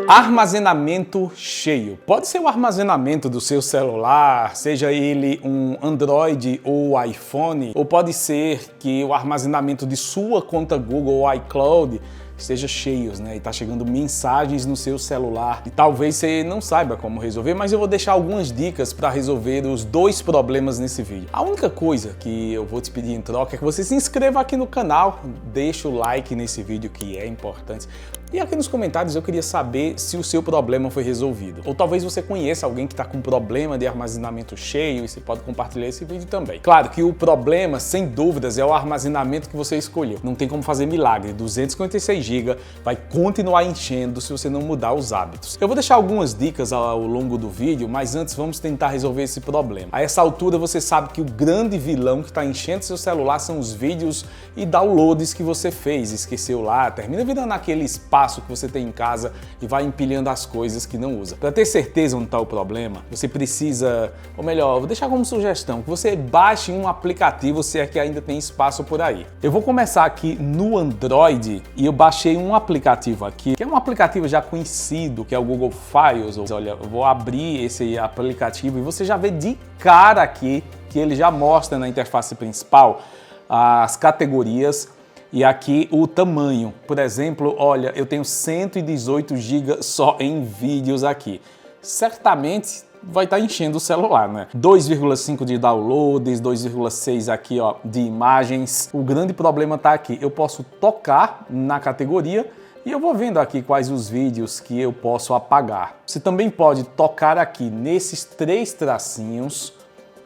Armazenamento cheio. Pode ser o armazenamento do seu celular, seja ele um Android ou iPhone, ou pode ser que o armazenamento de sua conta Google ou iCloud esteja cheios, né? E tá chegando mensagens no seu celular e talvez você não saiba como resolver, mas eu vou deixar algumas dicas para resolver os dois problemas nesse vídeo. A única coisa que eu vou te pedir em troca é que você se inscreva aqui no canal, deixa o like nesse vídeo que é importante. E aqui nos comentários eu queria saber se o seu problema foi resolvido. Ou talvez você conheça alguém que está com problema de armazenamento cheio e você pode compartilhar esse vídeo também. Claro que o problema, sem dúvidas, é o armazenamento que você escolheu. Não tem como fazer milagre. 256 GB vai continuar enchendo se você não mudar os hábitos. Eu vou deixar algumas dicas ao longo do vídeo, mas antes vamos tentar resolver esse problema. A essa altura você sabe que o grande vilão que está enchendo seu celular são os vídeos e downloads que você fez, esqueceu lá, termina virando aquele espaço que você tem em casa e vai empilhando as coisas que não usa. Para ter certeza onde está o problema, você precisa, ou melhor, vou deixar como sugestão, que você baixe um aplicativo se é que ainda tem espaço por aí. Eu vou começar aqui no Android e eu baixei um aplicativo aqui, que é um aplicativo já conhecido, que é o Google Files. Olha, eu vou abrir esse aplicativo e você já vê de cara aqui que ele já mostra na interface principal as categorias e aqui o tamanho. Por exemplo, olha, eu tenho 118 GB só em vídeos aqui. Certamente vai estar enchendo o celular, né? 2,5 de downloads, 2,6 aqui, ó, de imagens. O grande problema está aqui. Eu posso tocar na categoria e eu vou vendo aqui quais os vídeos que eu posso apagar. Você também pode tocar aqui nesses três tracinhos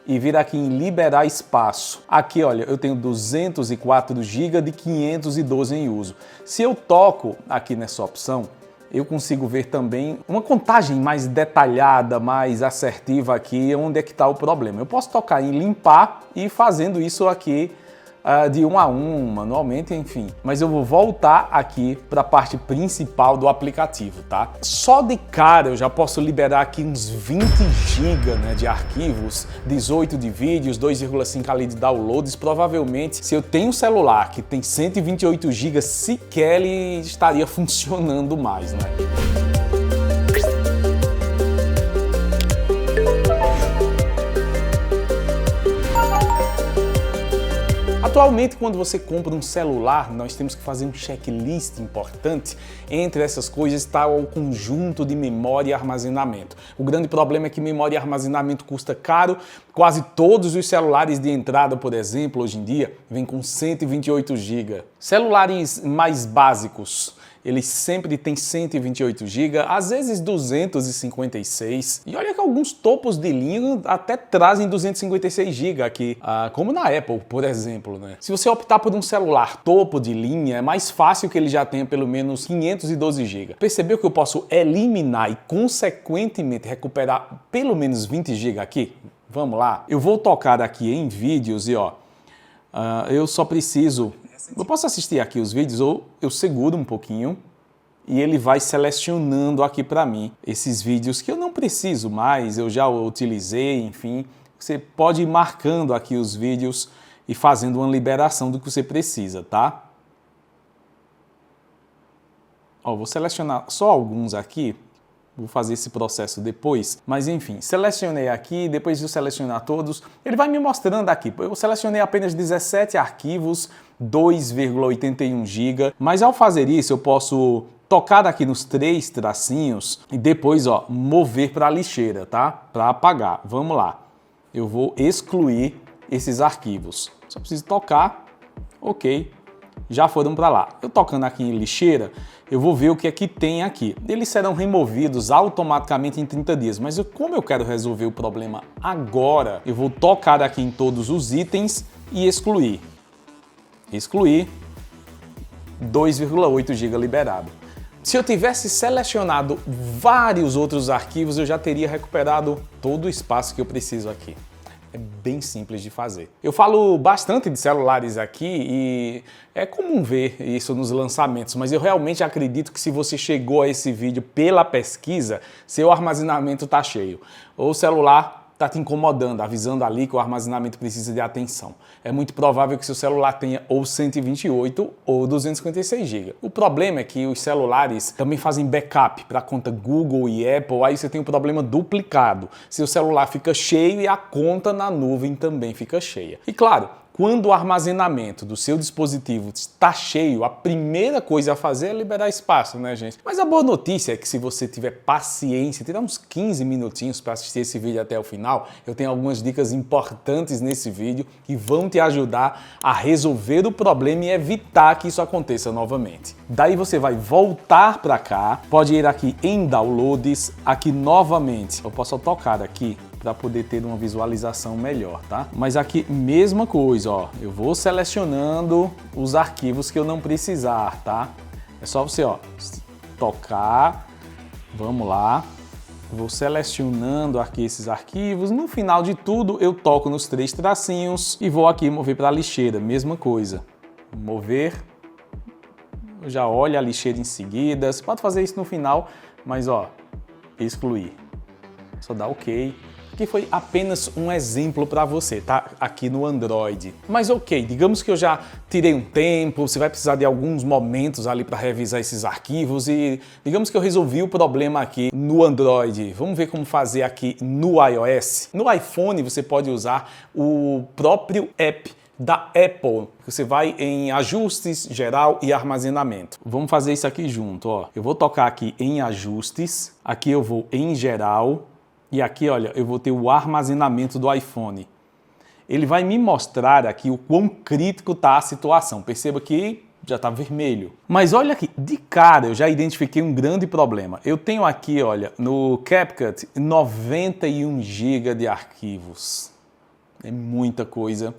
e vir aqui em liberar espaço. Aqui, olha, eu tenho 204 GB de 512 em uso. Se eu toco aqui nessa opção, eu consigo ver também uma contagem mais detalhada, mais assertiva aqui, onde é que está o problema. Eu posso tocar em limpar e ir fazendo isso aqui de um a um, manualmente, enfim. Mas eu vou voltar aqui para a parte principal do aplicativo, tá? Só de cara eu já posso liberar aqui uns 20 GB, né, de arquivos, 18 de vídeos, 2,5 ali de downloads. Provavelmente, se eu tenho um celular que tem 128 GB, sequer ele estaria funcionando mais, né? Atualmente, quando você compra um celular, nós temos que fazer um checklist importante. Entre essas coisas está o conjunto de memória e armazenamento. O grande problema é que memória e armazenamento custa caro. Quase todos os celulares de entrada, por exemplo, hoje em dia, vêm com 128 GB. Celulares mais básicos, eles sempre têm 128 GB, às vezes 256. E olha que alguns topos de linha até trazem 256 GB aqui, como na Apple, por exemplo, né? Se você optar por um celular topo de linha, é mais fácil que ele já tenha pelo menos 512 GB. Percebeu que eu posso eliminar e, consequentemente, recuperar pelo menos 20 GB aqui? Vamos lá? Eu vou tocar aqui em vídeos e, ó, eu só preciso... Eu posso assistir aqui os vídeos ou eu seguro um pouquinho e ele vai selecionando aqui para mim esses vídeos que eu não preciso mais, eu já utilizei, enfim. Você pode ir marcando aqui os vídeos e fazendo uma liberação do que você precisa, tá? Ó, vou selecionar só alguns aqui. Vou fazer esse processo depois, mas enfim, selecionei aqui, depois de eu selecionar todos, ele vai me mostrando aqui. Eu selecionei apenas 17 arquivos, 2,81 GB, mas ao fazer isso eu posso tocar aqui nos três tracinhos e depois, ó, mover para a lixeira, tá? Para apagar. Vamos lá. Eu vou excluir esses arquivos. Só preciso tocar, ok. Já foram para lá. Eu tocando aqui em lixeira, eu vou ver o que é que tem aqui. Eles serão removidos automaticamente em 30 dias, mas como eu quero resolver o problema agora, eu vou tocar aqui em todos os itens e excluir. Excluir, 2,8 GB liberado. Se eu tivesse selecionado vários outros arquivos, eu já teria recuperado todo o espaço que eu preciso aqui. É bem simples de fazer. Eu falo bastante de celulares aqui e é comum ver isso nos lançamentos, mas eu realmente acredito que se você chegou a esse vídeo pela pesquisa, seu armazenamento está cheio. Ou o celular está te incomodando, avisando ali que o armazenamento precisa de atenção. É muito provável que seu celular tenha ou 128 ou 256 GB. O problema é que os celulares também fazem backup para a conta Google e Apple, aí você tem um problema duplicado. Seu celular fica cheio e a conta na nuvem também fica cheia. E claro, quando o armazenamento do seu dispositivo está cheio, a primeira coisa a fazer é liberar espaço, né, gente? Mas a boa notícia é que se você tiver paciência, tirar uns 15 minutinhos para assistir esse vídeo até o final, eu tenho algumas dicas importantes nesse vídeo que vão te ajudar a resolver o problema e evitar que isso aconteça novamente. Daí você vai voltar para cá, pode ir aqui em Downloads, aqui novamente, eu posso tocar aqui para poder ter uma visualização melhor, tá? Mas aqui, mesma coisa, ó, eu vou selecionando os arquivos que eu não precisar, tá? É só você, ó, tocar, vamos lá, vou selecionando aqui esses arquivos, no final de tudo eu toco nos 3 tracinhos e vou aqui mover para a lixeira, mesma coisa, mover, eu já olho a lixeira em seguida, você pode fazer isso no final, mas ó, excluir, só dá OK. Que foi apenas um exemplo para você, tá? Aqui no Android. Mas ok, digamos que eu já tirei um tempo, você vai precisar de alguns momentos ali para revisar esses arquivos e digamos que eu resolvi o problema aqui no Android. Vamos ver como fazer aqui no iOS. No iPhone você pode usar o próprio app da Apple. Você vai em ajustes, geral e armazenamento. Vamos fazer isso aqui junto, ó. Eu vou tocar aqui em ajustes, aqui eu vou em geral, e aqui, olha, eu vou ter o armazenamento do iPhone. Ele vai me mostrar aqui o quão crítico está a situação. Perceba que já está vermelho. Mas olha aqui, de cara eu já identifiquei um grande problema. Eu tenho aqui, olha, no CapCut, 91 GB de arquivos. É muita coisa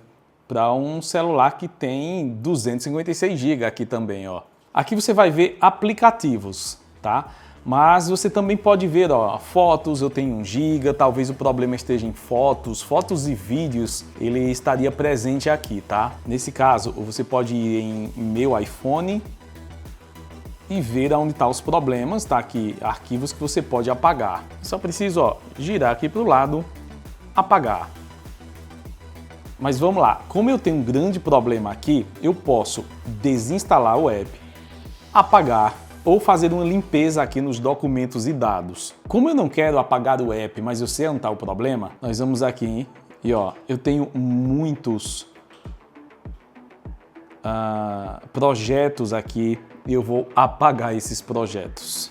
para um celular que tem 256 GB aqui também, ó. Aqui você vai ver aplicativos, tá? Mas você também pode ver, ó, fotos, eu tenho 1 GB, talvez o problema esteja em fotos e vídeos, ele estaria presente aqui, tá? Nesse caso, você pode ir em meu iPhone e ver onde estão os problemas, tá aqui arquivos que você pode apagar. Só preciso, ó, girar aqui para o lado, apagar. Mas vamos lá, como eu tenho um grande problema aqui, eu posso desinstalar o app, apagar, ou fazer uma limpeza aqui nos documentos e dados. Como eu não quero apagar o app, mas eu sei onde está o problema, nós vamos aqui e ó, eu tenho muitos projetos aqui e eu vou apagar esses projetos.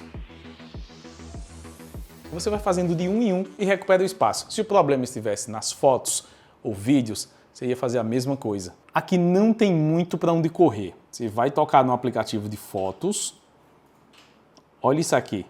Você vai fazendo de um em um e recupera o espaço. Se o problema estivesse nas fotos ou vídeos, você ia fazer a mesma coisa. Aqui não tem muito para onde correr. Você vai tocar no aplicativo de fotos. Olha isso aqui.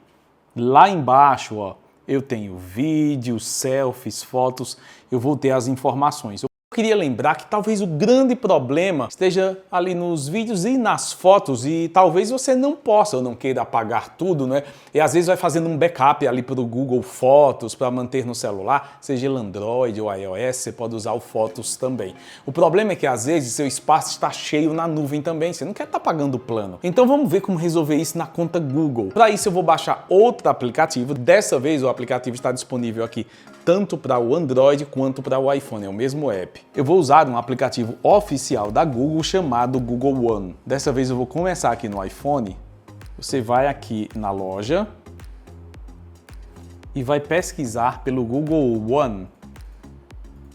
Lá embaixo, ó, eu tenho vídeos, selfies, fotos, eu vou ter as informações. Eu queria lembrar que talvez o grande problema esteja ali nos vídeos e nas fotos e talvez você não possa ou não queira apagar tudo, né? E às vezes vai fazendo um backup ali para o Google Fotos para manter no celular, seja ele Android ou iOS, você pode usar o Fotos também. O problema é que às vezes seu espaço está cheio na nuvem também, você não quer estar pagando o plano. Então vamos ver como resolver isso na conta Google. Para isso eu vou baixar outro aplicativo, dessa vez o aplicativo está disponível aqui tanto para o Android quanto para o iPhone, é o mesmo app. Eu vou usar um aplicativo oficial da Google chamado Google One. Dessa vez eu vou começar aqui no iPhone. Você vai aqui na loja e vai pesquisar pelo Google One.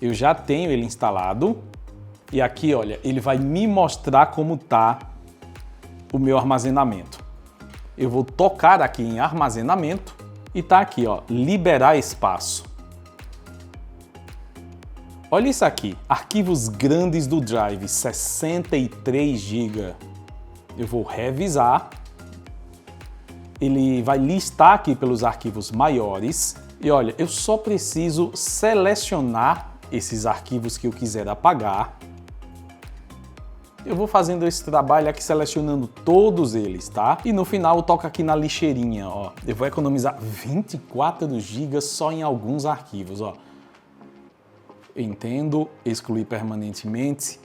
Eu já tenho ele instalado e aqui, olha, ele vai me mostrar como está o meu armazenamento. Eu vou tocar aqui em armazenamento e tá aqui, ó, liberar espaço. Olha isso aqui, arquivos grandes do Drive, 63 GB. Eu vou revisar. Ele vai listar aqui pelos arquivos maiores. E olha, eu só preciso selecionar esses arquivos que eu quiser apagar. Eu vou fazendo esse trabalho aqui selecionando todos eles, tá? E no final eu toco aqui na lixeirinha, ó. Eu vou economizar 24 GB só em alguns arquivos, ó. Entendo, excluir permanentemente.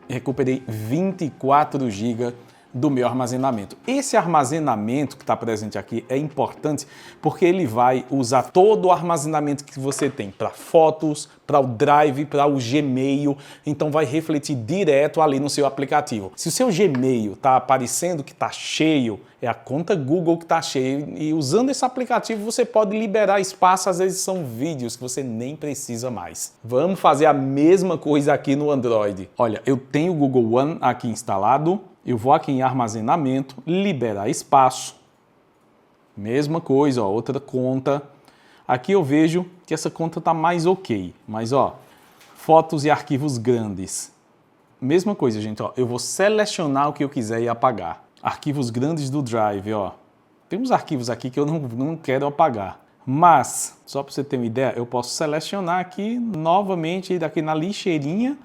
Recuperei 24 GB do meu armazenamento. Esse armazenamento que está presente aqui é importante porque ele vai usar todo o armazenamento que você tem para fotos, para o Drive, para o Gmail, então vai refletir direto ali no seu aplicativo. Se o seu Gmail está aparecendo que está cheio, é a conta Google que está cheia, e usando esse aplicativo você pode liberar espaço, às vezes são vídeos que você nem precisa mais. Vamos fazer a mesma coisa aqui no Android. Olha, eu tenho o Google One aqui instalado, eu vou aqui em armazenamento, liberar espaço, mesma coisa, ó, outra conta. Aqui eu vejo que essa conta está mais ok, mas ó, fotos e arquivos grandes. Mesma coisa, gente, ó, eu vou selecionar o que eu quiser e apagar. Arquivos grandes do Drive, ó. Tem uns arquivos aqui que eu não quero apagar. Mas, só para você ter uma ideia, eu posso selecionar aqui novamente, daqui na lixeirinha,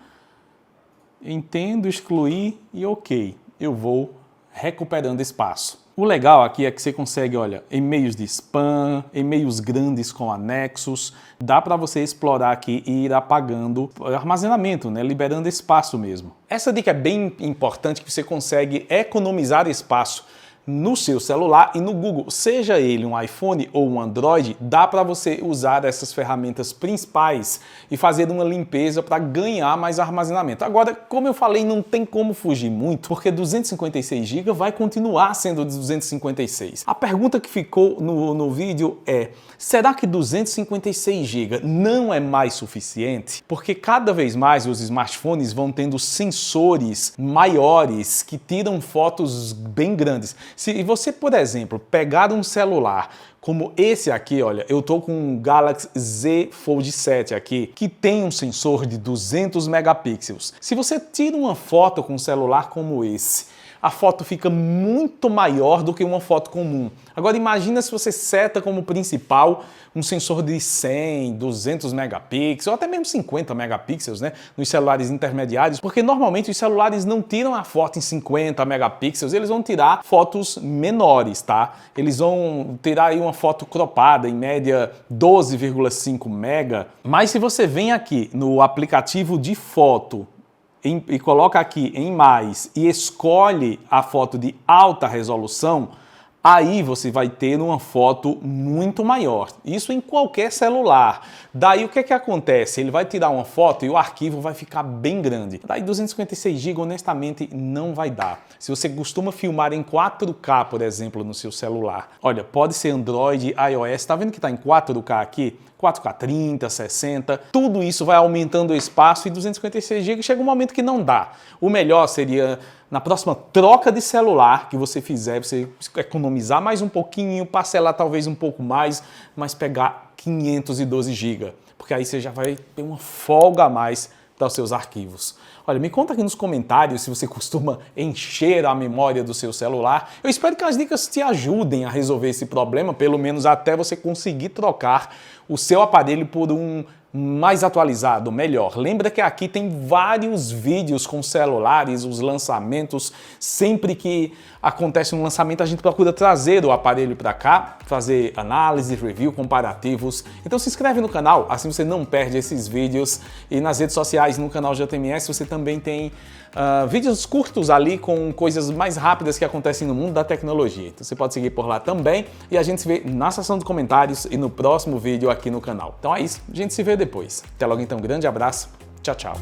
entendo, excluir e ok. Eu vou recuperando espaço. O legal aqui é que você consegue, olha, e-mails de spam, e-mails grandes com anexos. Dá para você explorar aqui e ir apagando o armazenamento, né? Liberando espaço mesmo. Essa dica é bem importante, que você consegue economizar espaço no seu celular e no Google, seja ele um iPhone ou um Android, dá para você usar essas ferramentas principais e fazer uma limpeza para ganhar mais armazenamento. Agora, como eu falei, não tem como fugir muito, porque 256 GB vai continuar sendo 256. A pergunta que ficou no vídeo é, será que 256 GB não é mais suficiente? Porque cada vez mais os smartphones vão tendo sensores maiores que tiram fotos bem grandes. Se você, por exemplo, pegar um celular como esse aqui, olha, eu tô com um Galaxy Z Fold 7 aqui, que tem um sensor de 200 megapixels. Se você tira uma foto com um celular como esse, a foto fica muito maior do que uma foto comum. Agora imagina se você seta como principal um sensor de 100, 200 megapixels, ou até mesmo 50 megapixels, né, nos celulares intermediários, porque normalmente os celulares não tiram a foto em 50 megapixels, eles vão tirar fotos menores, tá? Eles vão tirar aí uma foto cropada, em média 12,5 mega, mas se você vem aqui no aplicativo de foto e coloca aqui em mais e escolhe a foto de alta resolução, aí você vai ter uma foto muito maior. Isso em qualquer celular. Daí o que é que acontece? Ele vai tirar uma foto e o arquivo vai ficar bem grande. Daí 256 GB honestamente não vai dar. Se você costuma filmar em 4K, por exemplo, no seu celular. Olha, pode ser Android, iOS, tá vendo que está em 4K aqui? 4K 30, 60, tudo isso vai aumentando o espaço e 256 GB chega um momento que não dá. O melhor seria, na próxima troca de celular que você fizer, você economizar mais um pouquinho, parcelar talvez um pouco mais, mas pegar 512 GB, porque aí você já vai ter uma folga a mais para os seus arquivos. Olha, me conta aqui nos comentários se você costuma encher a memória do seu celular. Eu espero que as dicas te ajudem a resolver esse problema, pelo menos até você conseguir trocar o seu aparelho por um mais atualizado, melhor. Lembra que aqui tem vários vídeos com celulares, os lançamentos. Sempre que acontece um lançamento, a gente procura trazer o aparelho para cá, fazer análise, review, comparativos. Então se inscreve no canal, assim você não perde esses vídeos. E nas redes sociais, no canal JMS, você também tem vídeos curtos ali com coisas mais rápidas que acontecem no mundo da tecnologia. Então você pode seguir por lá também. E a gente se vê na seção de comentários e no próximo vídeo aqui no canal. Então é isso, a gente se vê depois. Até logo então, grande abraço, tchau, tchau.